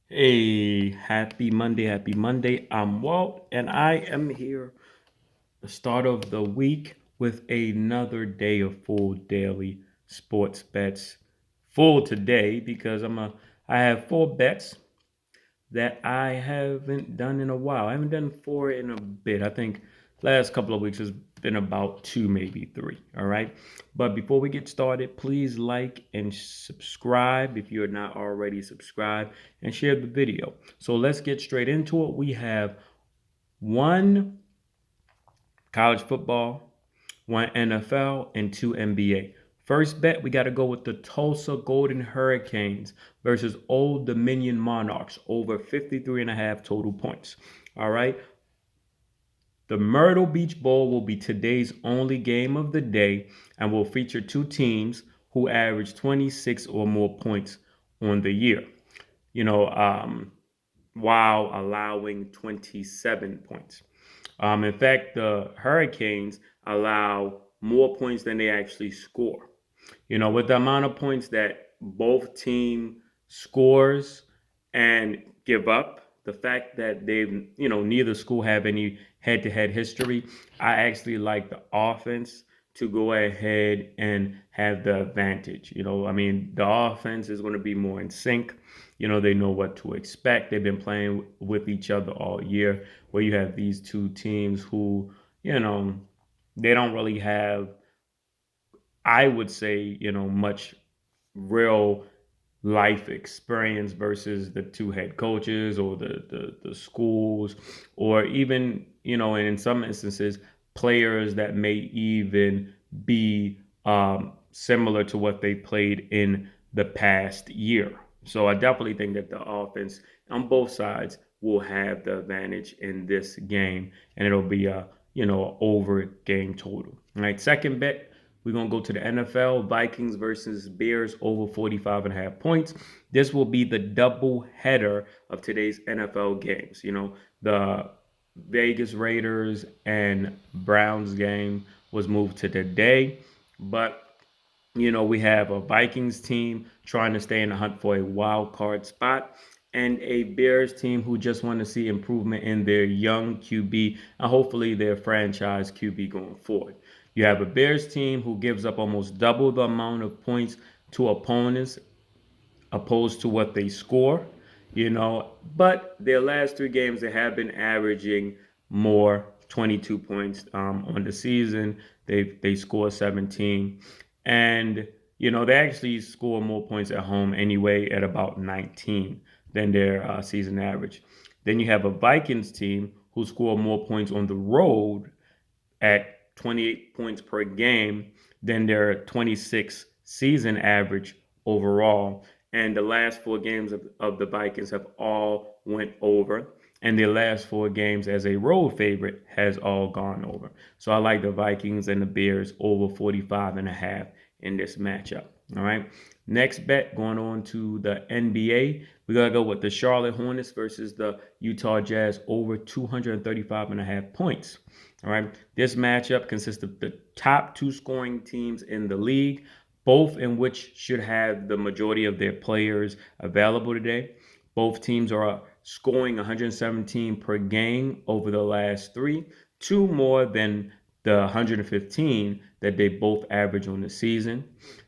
Hey, happy Monday, happy Monday. I'm Walt, and I am here the start of the week with another day of full daily sports bets. Full today because I have four bets that I haven't done in a while. I haven't done four in a bit. I think last couple of weeks has been about two, maybe three. All right. But before we get started, please like and subscribe if you're not already subscribed and share the video. So let's get straight into it. We have one college football, one NFL, and two NBA. First bet, we got to go with the Tulsa Golden Hurricanes versus Old Dominion Monarchs over 53 and a half total points. All right. The Myrtle Beach Bowl will be today's only game of the day and will feature two teams who average 26 or more points on the year. You know, while allowing 27 points. In fact, the Hurricanes allow more points than they actually score. With the amount of points that both team scores and give up, the fact that neither school have any head-to-head history, I actually like the offense to go ahead and have the advantage. The offense is going to be more in sync. They know what to expect. They've been playing with each other all year, where you have these two teams who, they don't really have, I would say, much real life experience versus the two head coaches or the schools, or even, and in some instances, players that may even be similar to what they played in the past year. So I definitely think that the offense on both sides will have the advantage in this game, and it'll be a over game total. All right, second bet, we're going to go to the NFL. Vikings versus Bears over 45 and a half points. This will be the double header of today's NFL games. The Vegas Raiders and Browns game was moved to today, but we have a Vikings team trying to stay in the hunt for a wild card spot, and a Bears team who just want to see improvement in their young QB and hopefully their franchise QB going forward. You have a Bears team who gives up almost double the amount of points to opponents opposed to what they score, but their last three games they have been averaging more 22 points on the season. They score 17, and they actually score more points at home anyway at about 19 than their season average. Then you have a Vikings team who score more points on the road at 28 points per game than their 26 season average overall. And the last four games of the Vikings have all went over. And the last four games as a road favorite has all gone over. So I like the Vikings and the Bears over 45 and a half in this matchup. All right. Next bet, going on to the NBA. We got to go with the Charlotte Hornets versus the Utah Jazz over 235 and a half points. All right. This matchup consists of the top two scoring teams in the league, both in which should have the majority of their players available today. Both teams are scoring 117 per game over the last three, two more than the 115 that they both average on the season.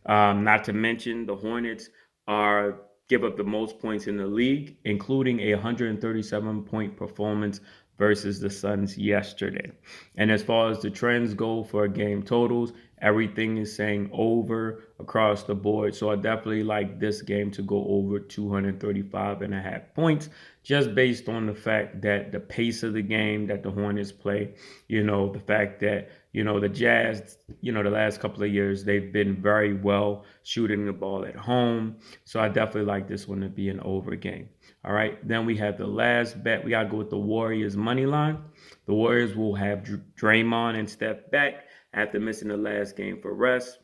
Not to mention the Hornets are give up the most points in the league, including a 137-point performance versus the Suns yesterday. And as far as the trends go for game totals, everything is saying over across the board. So I definitely like this game to go over 235 and a half points, just based on the fact that the pace of the game that the Hornets play, the fact that, the Jazz, the last couple of years, they've been very well shooting the ball at home. So I definitely like this one to be an over game. All right. Then we have the last bet. We got to go with the Warriors money line. The Warriors will have Draymond and Steph back after missing the last game for rest.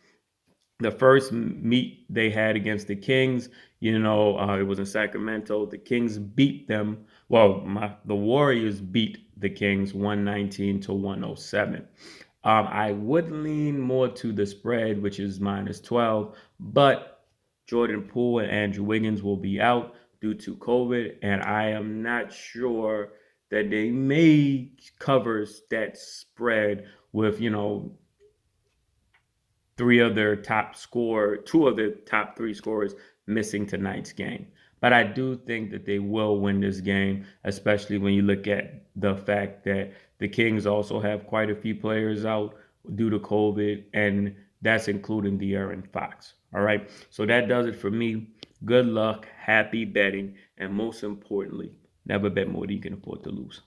The first meet they had against the Kings, it was in Sacramento. The Kings beat them. Well, the Warriors beat the Kings 119 to 107. I would lean more to the spread, which is -12, but Jordan Poole and Andrew Wiggins will be out. due to COVID, and I am not sure that they may covers that spread with two of their top three scorers missing tonight's game. But I do think that they will win this game, especially when you look at the fact that the Kings also have quite a few players out due to COVID, and that's including De'Aaron Fox. All right, so that does it for me. Good luck, happy betting, and most importantly, never bet more than you can afford to lose.